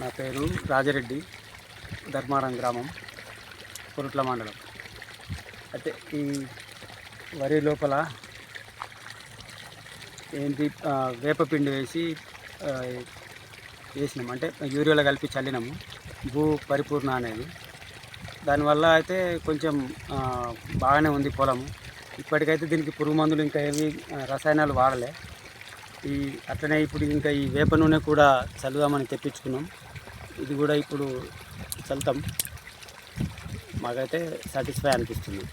నా పేరు రాజరెడ్డి, ధర్మారం గ్రామం, కొరుట్ల మండలం. అయితే ఈ వరి లోపల ఏంటి వేపపిండి వేసి వేసినాం, అంటే యూరియాలో కలిపి చల్లినాము, భూ పరిపూర్ణ అనేది. దానివల్ల అయితే కొంచెం బాగానే ఉంది పొలము. ఇప్పటికైతే దీనికి పురుగు మందులు ఇంకా ఏవి రసాయనాలు వాడలే. అట్లనే ఇప్పుడు ఇంకా ఈ వేప నూనె కూడా చల్లుదామని తెప్పించుకున్నాం. ఇది కూడా ఇప్పుడు చల్లుతాం. మాకైతే సాటిస్ఫై అనిపిస్తుంది.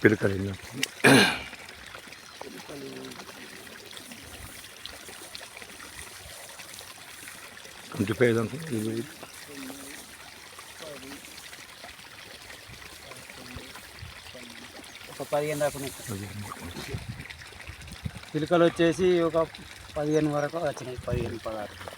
పిలకలు ఒక 15 దాకా ఉన్నాయి. పిలకలు వచ్చేసి ఒక 15 వరకు వచ్చినాయి, 15, 16.